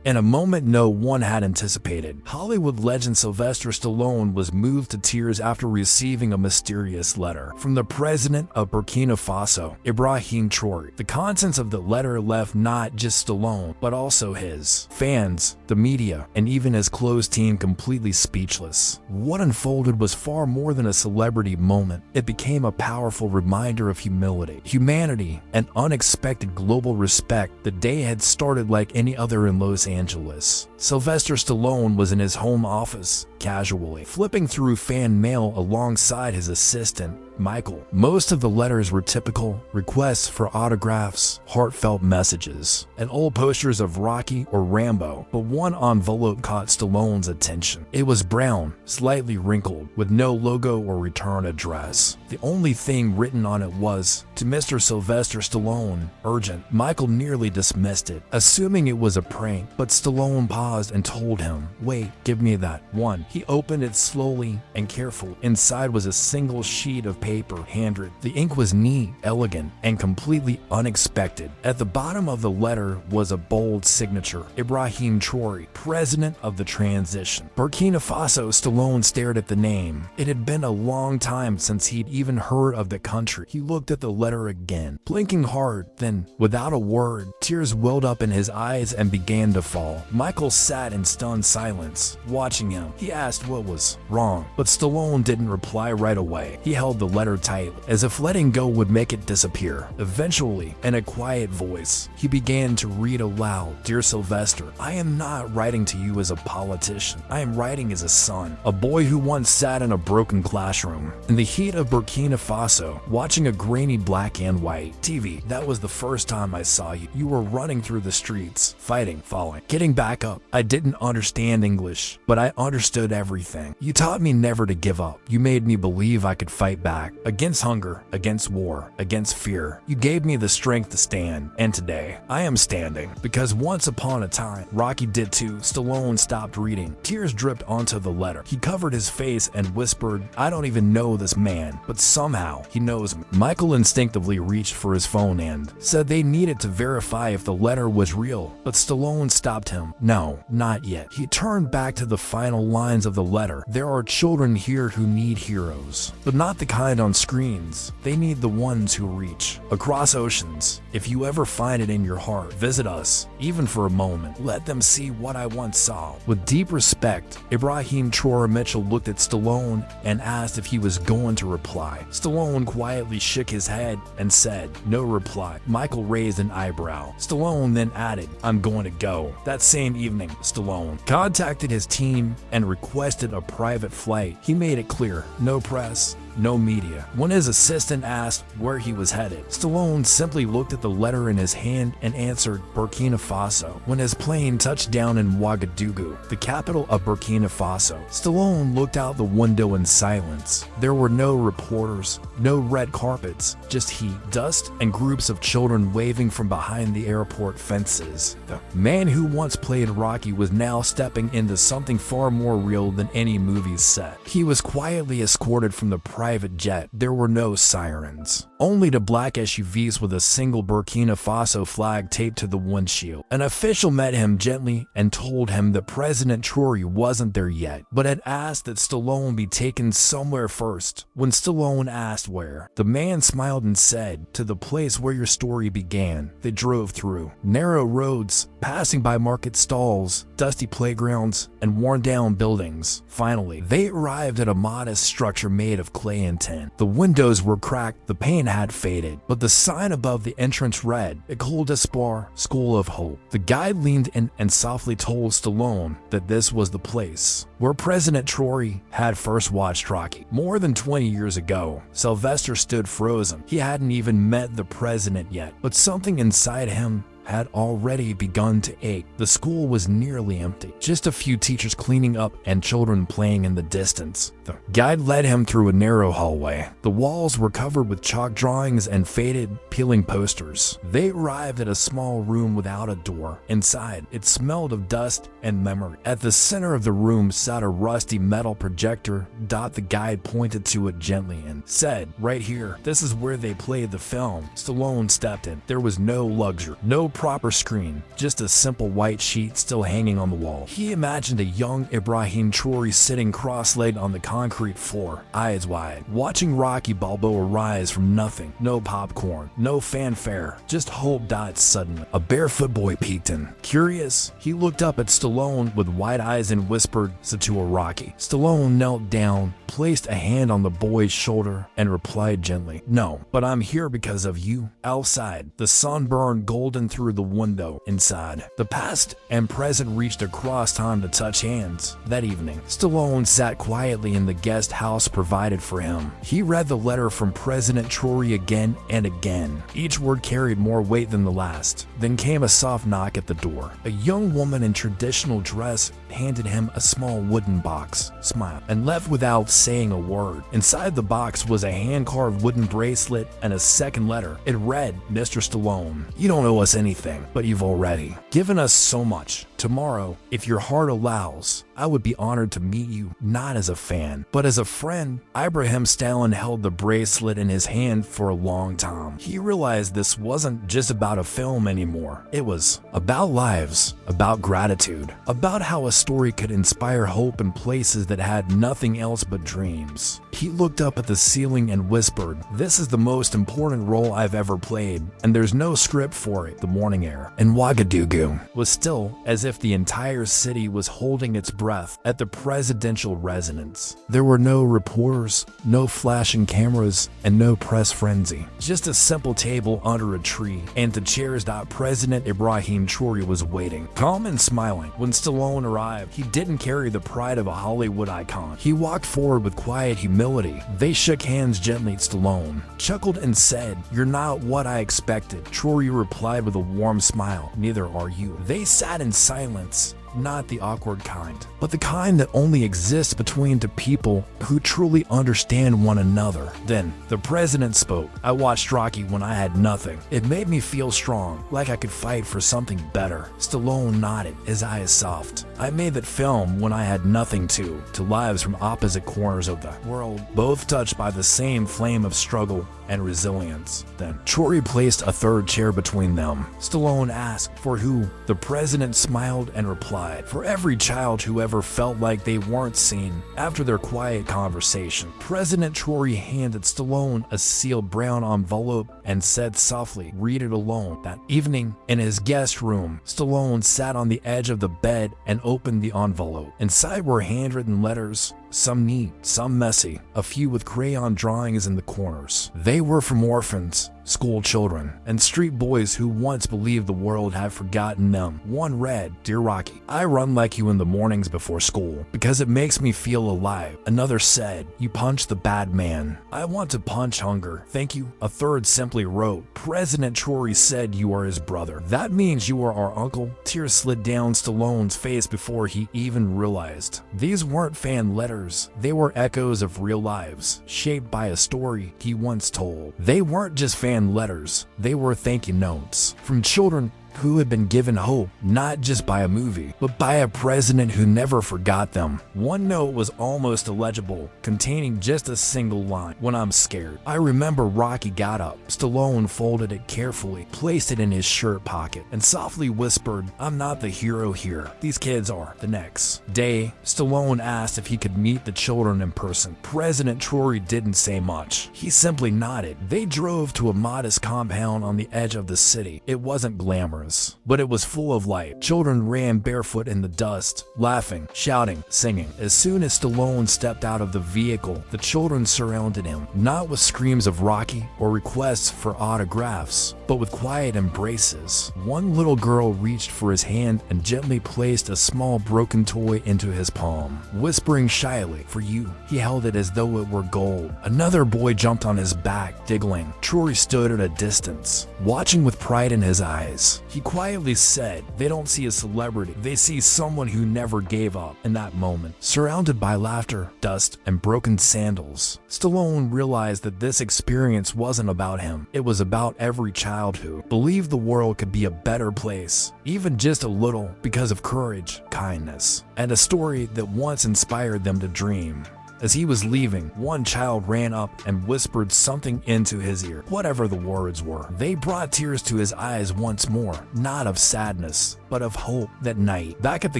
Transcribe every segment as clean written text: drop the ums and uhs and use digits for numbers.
In a moment no one had anticipated, Hollywood legend Sylvester Stallone was moved to tears after receiving a mysterious letter from the President of Burkina Faso, Ibrahim Traoré. The contents of the letter left not just Stallone, but also his fans, the media, and even his close team completely speechless. What unfolded was far more than a celebrity moment. It became a powerful reminder of humility, humanity, and unexpected global respect. The day had started like any other in Los Angeles. Sylvester Stallone was in his home office, casually flipping through fan mail alongside his assistant, Michael. Most of the letters were typical requests for autographs, heartfelt messages, and old posters of Rocky or Rambo, but one envelope caught Stallone's attention. It was brown, slightly wrinkled, with no logo or return address. The only thing written on it was, "To Mr. Sylvester Stallone, urgent." Michael nearly dismissed it, assuming it was a prank, but Stallone paused and told him, "Wait, give me that one." He opened it slowly and carefully. Inside was a single sheet of paper, handwritten. The ink was neat, elegant, and completely unexpected. At the bottom of the letter was a bold signature, Ibrahim Traoré, President of the Transition. Burkina Faso. Stallone stared at the name. It had been a long time since he'd even heard of the country. He looked at the letter again, blinking hard, then, without a word, tears welled up in his eyes and began to fall. Michael sat in stunned silence, watching him. He asked what was wrong, but Stallone didn't reply right away. He held the letter tightly, as if letting go would make it disappear. Eventually, in a quiet voice, he began to read aloud, "Dear Sylvester, I am not writing to you as a politician. I am writing as a son, a boy who once sat in a broken classroom in the heat of Burkina Faso, watching a grainy black and white TV. That was the first time I saw you. You were running through the streets, fighting, falling, getting back up. I didn't understand English, but I understood everything. You taught me never to give up. You made me believe I could fight back, against hunger, against war, against fear. You gave me the strength to stand, and today, I am standing. Because once upon a time, Rocky did too." Stallone stopped reading. Tears dripped onto the letter. He covered his face and whispered, "I don't even know this man, but somehow he knows me." Michael instinctively reached for his phone and said they needed to verify if the letter was real, but Stallone stopped him. "No, not yet." He turned back to the final lines of the letter. "There are children here who need heroes, but not the kind on screens. They need the ones who reach across oceans. If you ever find it in your heart, visit us, even for a moment. Let them see what I once saw." With deep respect, Ibrahim Traoré Mitchell looked at Stallone and asked if he was going to reply. Stallone quietly shook his head and said, "No reply." Michael raised an eyebrow. Stallone then added, "I'm going to go." That same evening, Stallone contacted his team and requested a private flight. He made it clear, no press, no media. When his assistant asked where he was headed, Stallone simply looked at the letter in his hand and answered, "Burkina Faso." When his plane touched down in Ouagadougou, the capital of Burkina Faso, Stallone looked out the window in silence. There were no reporters, no red carpets, just heat, dust, and groups of children waving from behind the airport fences. The man who once played Rocky was now stepping into something far more real than any movie set. He was quietly escorted from the private jet. There were no sirens, only the black SUVs with a single Burkina Faso flag taped to the windshield. An official met him gently and told him that President Traoré wasn't there yet, but had asked that Stallone be taken somewhere first. When Stallone asked where, the man smiled and said, "To the place where your story began." They drove through narrow roads, passing by market stalls, dusty playgrounds, and worn-down buildings. Finally, they arrived at a modest structure made of clay and tin. The windows were cracked, the paint had faded, but the sign above the entrance read, "École d'Espoir, School of Hope." The guide leaned in and softly told Stallone that this was the place where President Traoré had first watched Rocky. More than 20 years ago, Sylvester stood frozen. He hadn't even met the president yet, but something inside him had already begun to ache. The school was nearly empty, just a few teachers cleaning up and children playing in the distance. The guide led him through a narrow hallway. The walls were covered with chalk drawings and faded, peeling posters. They arrived at a small room without a door. Inside, it smelled of dust and memory. At the center of the room sat a rusty metal projector. The guide pointed to it gently and said, "Right here, this is where they played the film." Stallone stepped in. There was no luxury, no proper screen, just a simple white sheet still hanging on the wall. He imagined a young Ibrahim Traoré sitting cross-legged on the concrete floor, eyes wide, watching Rocky Balboa rise from nothing. No popcorn, no fanfare, just hope. Suddenly, a barefoot boy peeked in. Curious, he looked up at Stallone with wide eyes and whispered, "Satua Rocky." Stallone knelt down, placed a hand on the boy's shoulder, and replied gently, "No, but I'm here because of you." Outside, the sun burned golden through the window. Inside, the past and present reached across time to touch hands. That evening, Stallone sat quietly in the guest house provided for him. He read the letter from President Traoré again and again. Each word carried more weight than the last. Then came a soft knock at the door. A young woman in traditional dress handed him a small wooden box, smiled, and left without saying a word. Inside the box was a hand-carved wooden bracelet and a second letter. It read, "Mr. Stallone, you don't owe us anything, but you've already given us so much. Tomorrow, if your heart allows, I would be honored to meet you, not as a fan, but as a friend." Ibrahim Stallone held the bracelet in his hand for a long time. He realized this wasn't just about a film anymore. It was about lives, about gratitude, about how a story could inspire hope in places that had nothing else but dreams. He looked up at the ceiling and whispered, "This is the most important role I've ever played, and there's no script for it." The morning air in Ouagadougou was still, as if the entire city was holding its breath at the presidential residence. There were no reporters, no flashing cameras, and no press frenzy. Just a simple table under a tree, and the chairs that President Ibrahim Traoré was waiting, calm and smiling. When Stallone arrived, he didn't carry the pride of a Hollywood icon. He walked forward with quiet humility. They shook hands gently. Stallone chuckled and said, "You're not what I expected." Traoré replied with a warm smile, "Neither are you." They sat in silence. Not the awkward kind, but the kind that only exists between two people who truly understand one another. Then, the president spoke. "I watched Rocky when I had nothing. It made me feel strong, like I could fight for something better." Stallone nodded, his eyes soft. "I made that film when I had nothing too, to lives from opposite corners of the world, both touched by the same flame of struggle and resilience." Then, Traoré placed a third chair between them. Stallone asked, "For who?" The president smiled and replied, "For every child who ever felt like they weren't seen." After their quiet conversation, President Traoré handed Stallone a sealed brown envelope and said softly, "Read it alone." That evening, in his guest room, Stallone sat on the edge of the bed and opened the envelope. Inside were handwritten letters, some neat, some messy, a few with crayon drawings in the corners. They were from orphans, school children, and street boys who once believed the world had forgotten them. One read, "Dear Rocky, I run like you in the mornings before school because it makes me feel alive." Another said, "You punch the bad man. I want to punch hunger. Thank you." A third simply wrote, "President Traoré said you are his brother. That means you are our uncle." Tears slid down Stallone's face before he even realized. These weren't fan letters. They were echoes of real lives, shaped by a story he once told. They weren't just fan letters, they were thank you notes from children who had been given hope, not just by a movie, but by a president who never forgot them. One note was almost illegible, containing just a single line, "When I'm scared, I remember Rocky got up." Stallone folded it carefully, placed it in his shirt pocket, and softly whispered, "I'm not the hero here. These kids are." The next day, Stallone asked if he could meet the children in person. President Traoré didn't say much. He simply nodded. They drove to a modest compound on the edge of the city. It wasn't glamorous, but it was full of light. Children ran barefoot in the dust, laughing, shouting, singing. As soon as Stallone stepped out of the vehicle, the children surrounded him, not with screams of Rocky or requests for autographs, but with quiet embraces. One little girl reached for his hand and gently placed a small broken toy into his palm, whispering shyly, "For you." He held it as though it were gold. Another boy jumped on his back, giggling. Traoré stood at a distance, watching with pride in his eyes. He quietly said, "They don't see a celebrity, they see someone who never gave up." In that moment, surrounded by laughter, dust, and broken sandals, Stallone realized that this experience wasn't about him. It was about every child who believed the world could be a better place, even just a little, because of courage, kindness, and a story that once inspired them to dream. As he was leaving, one child ran up and whispered something into his ear, whatever the words were. They brought tears to his eyes once more, not of sadness, but of hope. That night, back at the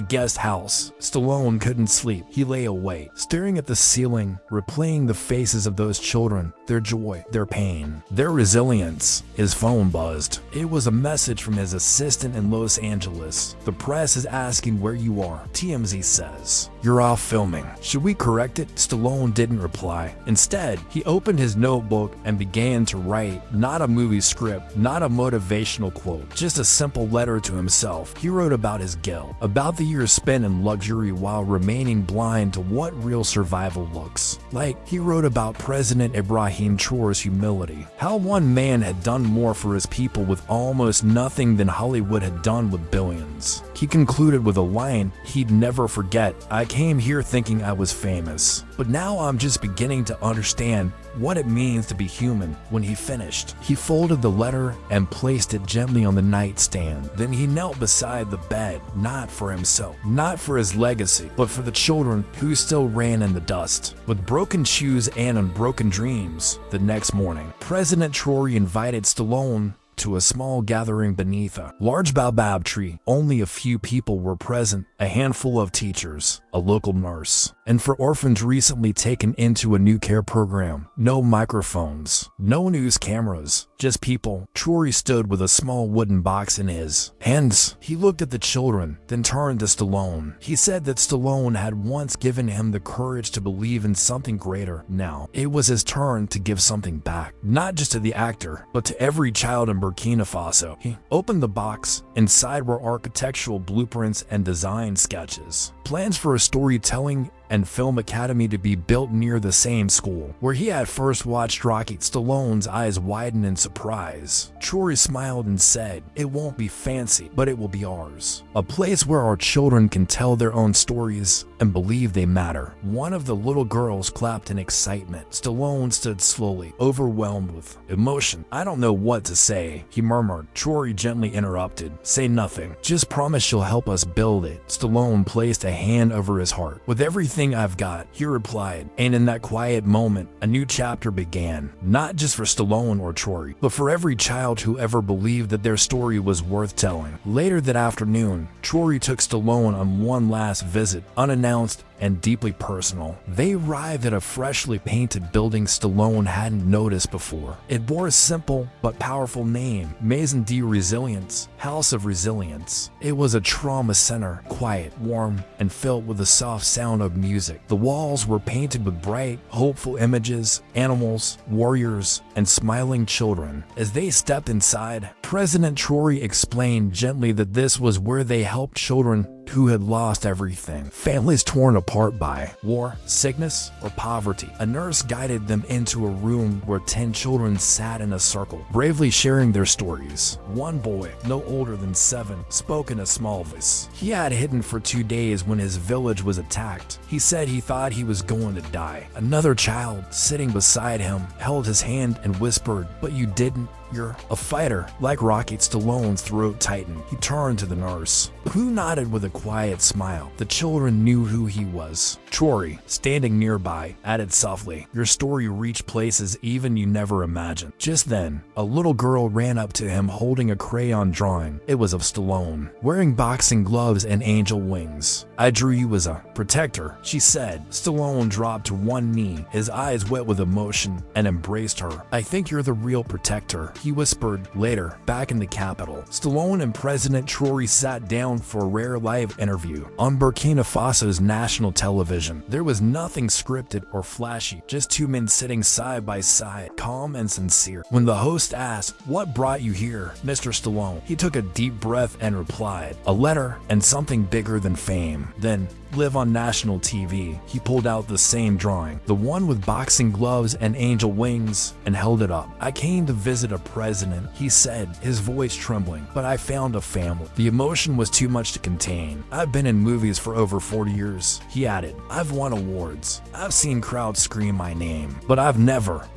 guest house, Stallone couldn't sleep. He lay awake, staring at the ceiling, replaying the faces of those children, their joy, their pain, their resilience. His phone buzzed. It was a message from his assistant in Los Angeles. "The press is asking where you are," TMZ says. "You're off filming. Should we correct it?" Stallone didn't reply. Instead, he opened his notebook and began to write, not a movie script, not a motivational quote, just a simple letter to himself. He wrote about his guilt, about the years spent in luxury while remaining blind to what real survival looks like. He wrote about President Ibrahim Traoré's humility, how one man had done more for his people with almost nothing than Hollywood had done with billions. He concluded with a line he'd never forget: "I came here thinking I was famous, but now I'm just beginning to understand what it means to be human." When he finished, he folded the letter and placed it gently on the nightstand. Then he knelt beside the bed, not for himself, not for his legacy, but for the children who still ran in the dust, with broken shoes and unbroken dreams. The next morning, President Traoré invited Stallone to a small gathering beneath a large baobab tree. Only a few people were present, a handful of teachers, a local nurse, and for orphans recently taken into a new care program. No microphones, no news cameras, just people. Traoré stood with a small wooden box in his hands. He looked at the children, then turned to Stallone. He said that Stallone had once given him the courage to believe in something greater. Now, it was his turn to give something back, not just to the actor, but to every child in Burkina Faso. He opened the box. Inside were architectural blueprints and design sketches, plans for a storytelling and film academy to be built near the same school where he had first watched Rocky. Stallone's eyes widened in surprise. Traoré smiled and said, "It won't be fancy, but it will be ours. A place where our children can tell their own stories and believe they matter." One of the little girls clapped in excitement. Stallone stood slowly, overwhelmed with emotion. "I don't know what to say," he murmured. Traoré gently interrupted. "Say nothing. Just promise you'll help us build it." Stallone placed a hand over his heart. "With everything I've got," he replied, and in that quiet moment, a new chapter began, not just for Stallone or Traoré, but for every child who ever believed that their story was worth telling. Later that afternoon, Traoré took Stallone on one last visit, unannounced and deeply personal. They arrived at a freshly painted building Stallone hadn't noticed before. It bore a simple but powerful name, Maison de Resilience, House of Resilience. It was a trauma center, quiet, warm, and filled with the soft sound of music. The walls were painted with bright, hopeful images, animals, warriors, and smiling children. As they stepped inside, President Traoré explained gently that this was where they helped children who had lost everything. Families torn apart by war, sickness, or poverty. A nurse guided them into a room where 10 children sat in a circle, bravely sharing their stories. One boy, no older than 7, spoke in a small voice. He had hidden for 2 days when his village was attacked. He said he thought he was going to die. Another child, sitting beside him, held his hand and whispered, "But you didn't. You're a fighter." Like Rocky, Stallone's throat tightened. He turned to the nurse, who nodded with a quiet smile. The children knew who he was. Traoré, standing nearby, added softly, "Your story reached places even you never imagined." Just then, a little girl ran up to him holding a crayon drawing. It was of Stallone, wearing boxing gloves and angel wings. "I drew you as a protector," she said. Stallone dropped to one knee, his eyes wet with emotion, and embraced her. "I think you're the real protector," he whispered. Later, back in the capital, Stallone and President Traoré sat down for a rare live interview on Burkina Faso's national television. There was nothing scripted or flashy, just two men sitting side by side, calm and sincere. When the host asked, "What brought you here, Mr. Stallone?" he took a deep breath and replied, "A letter and something bigger than fame." Then, live on national TV. He pulled out the same drawing, the one with boxing gloves and angel wings, and held it up. "I came to visit a president, he said, his voice trembling, but I found a family. The emotion was too much to contain. I've been in movies for over 40 years, he added. I've won awards. I've seen crowds scream my name, but I've never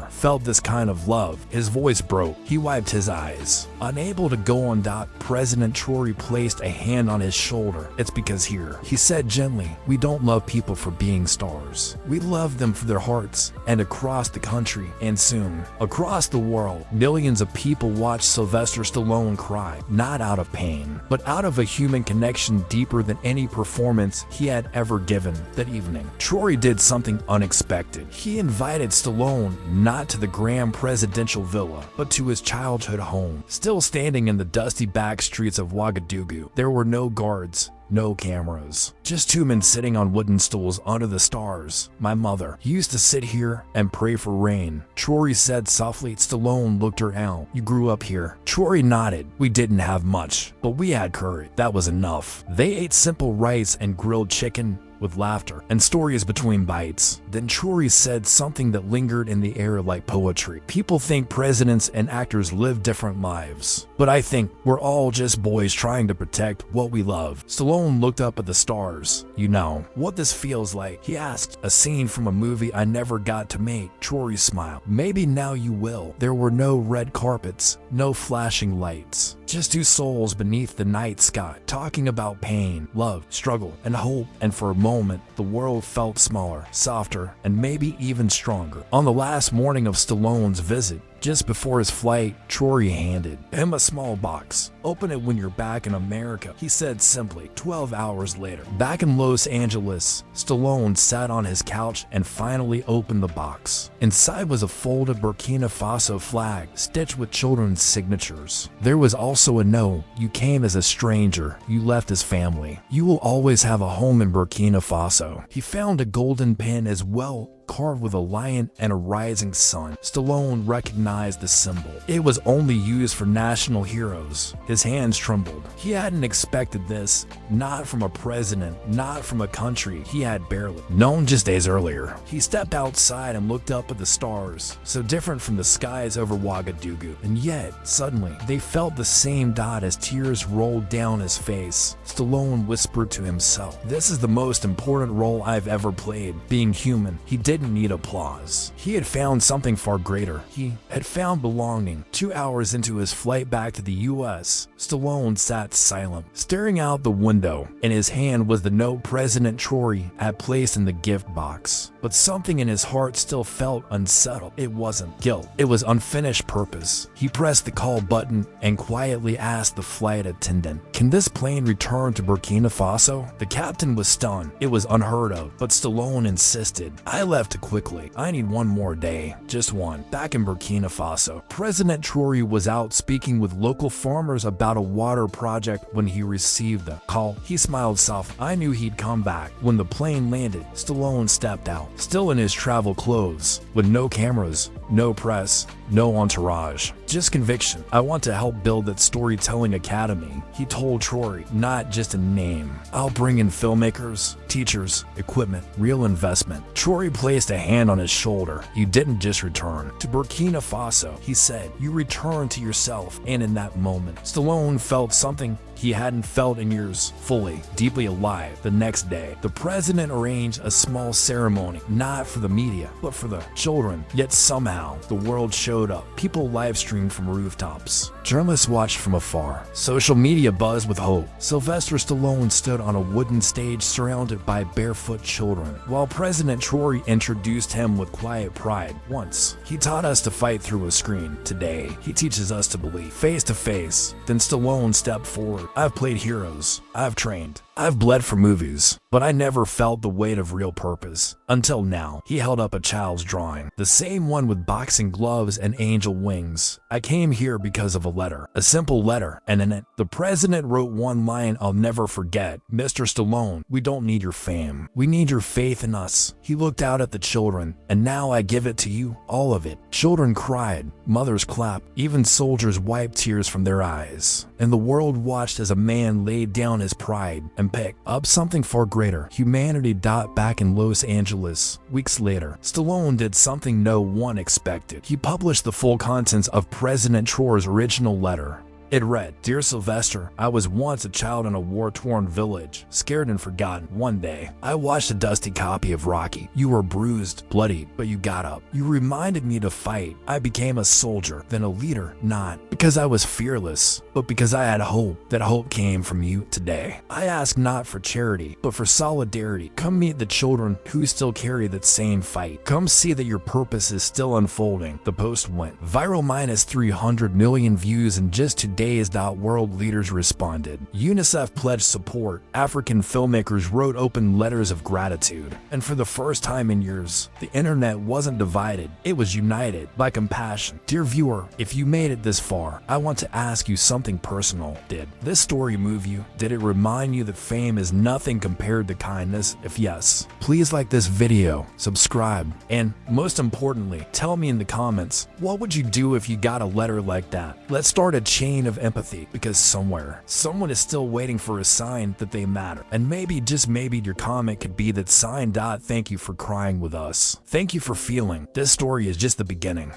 felt this kind of love. His voice broke. He wiped his eyes. Unable to go on. President Traoré placed a hand on his shoulder. It's because here, he said gently, we don't love people for being stars. We love them for their hearts. And across the country, and soon, across the world, millions of people watched Sylvester Stallone cry, not out of pain, but out of a human connection deeper than any performance he had ever given that evening. Traoré did something unexpected. He invited Stallone not to the grand presidential villa, but to his childhood home. Still standing in the dusty back streets of Ouagadougou, there were no guards, no cameras, just two men sitting on wooden stools under the stars. My mother used to sit here and pray for rain, Traoré said softly. Stallone looked her out. You grew up here. Traoré nodded. We didn't have much, but we had courage. That was enough. They ate simple rice and grilled chicken with laughter and stories between bites. Then Traoré said something that lingered in the air like poetry. People think presidents and actors live different lives, but I think we're all just boys trying to protect what we love. Stallone looked up at the stars. You know what this feels like? He asked. A scene from a movie I never got to make. Traoré smiled. Maybe now you will. There were no red carpets, no flashing lights. Just two souls beneath the night sky, talking about pain, love, struggle, and hope. And for a moment, the world felt smaller, softer, and maybe even stronger. On the last morning of Stallone's visit, just before his flight, Traoré handed him a small box. Open it when you're back in America, he said simply. 12 hours later, back in Los Angeles, Stallone sat on his couch and finally opened the box. Inside was a folded Burkina Faso flag, stitched with children's signatures. There was also a note. You came as a stranger. You left as family. You will always have a home in Burkina Faso. He found a golden pen as well, carved with a lion and a rising sun. Stallone recognized the symbol. It was only used for national heroes. His hands trembled. He hadn't expected this, not from a president, not from a country he had barely known just days earlier. He stepped outside and looked up at the stars, so different from the skies over Ouagadougou, and yet, suddenly, they felt the same dot as tears rolled down his face. Stallone whispered to himself, this is the most important role I've ever played, being human. He didn't need applause. He had found something far greater. He had found belonging. 2 hours into his flight back to the U.S., Stallone sat silent, staring out the window. In his hand was the note President Traoré had placed in the gift box. But something in his heart still felt unsettled. It wasn't guilt. It was unfinished purpose. He pressed the call button and quietly asked the flight attendant, can this plane return to Burkina Faso? The captain was stunned. It was unheard of, but Stallone insisted. I left quickly. I need one more day, just one. Back in Burkina Faso, President Traoré was out speaking with local farmers about a water project when he received the call. He smiled softly. I knew he'd come back. When the plane landed, Stallone stepped out, still in his travel clothes, with no cameras, no press, no entourage, just conviction. I want to help build that storytelling academy, he told Traoré, not just a name. I'll bring in filmmakers, teachers, equipment, real investment. Traoré placed a hand on his shoulder. You didn't just return to Burkina Faso, he said. You returned to yourself, and in that moment, Stallone felt something he hadn't felt in years, fully, deeply alive. The next day, the president arranged a small ceremony, not for the media, but for the children. Yet somehow, the world showed up. People live-streamed from rooftops. Journalists watched from afar. Social media buzzed with hope. Sylvester Stallone stood on a wooden stage surrounded by barefoot children, while President Traoré introduced him with quiet pride. Once, he taught us to fight through a screen. Today, he teaches us to believe, face to face. Then Stallone stepped forward. I've played heroes. I've trained. I've bled for movies, but I never felt the weight of real purpose. Until now, he held up a child's drawing, the same one with boxing gloves and angel wings. I came here because of a letter, a simple letter, and in it, the president wrote one line I'll never forget. Mr. Stallone, we don't need your fame. We need your faith in us. He looked out at the children, and now I give it to you, all of it. Children cried, mothers clapped, even soldiers wiped tears from their eyes. And the world watched as a man laid down his pride and picked up something far greater, humanity. Back in Los Angeles, weeks later, Stallone did something no one expected. He published the full contents of President Traoré's original letter. It read, "Dear Sylvester, I was once a child in a war-torn village, scared and forgotten. One day, I watched a dusty copy of Rocky. You were bruised, bloodied, but you got up. You reminded me to fight. I became a soldier, then a leader, not because I was fearless, but because I had hope. That hope came from you today. I ask not for charity, but for solidarity. Come meet the children who still carry that same fight. Come see that your purpose is still unfolding." The post went viral, minus 300 million views in just 2 days. World leaders responded. UNICEF pledged support. African filmmakers wrote open letters of gratitude. And for the first time in years, the internet wasn't divided. It was united by compassion. Dear viewer, if you made it this far, I want to ask you something personal. Did this story move you? Did it remind you that fame is nothing compared to kindness? If yes, please like this video, subscribe, and most importantly, tell me in the comments, what would you do if you got a letter like that? Let's start a chain of empathy, because somewhere, someone is still waiting for a sign that they matter. And maybe, just maybe, your comment could be that sign. Thank you for crying with us. Thank you for feeling. This story is just the beginning.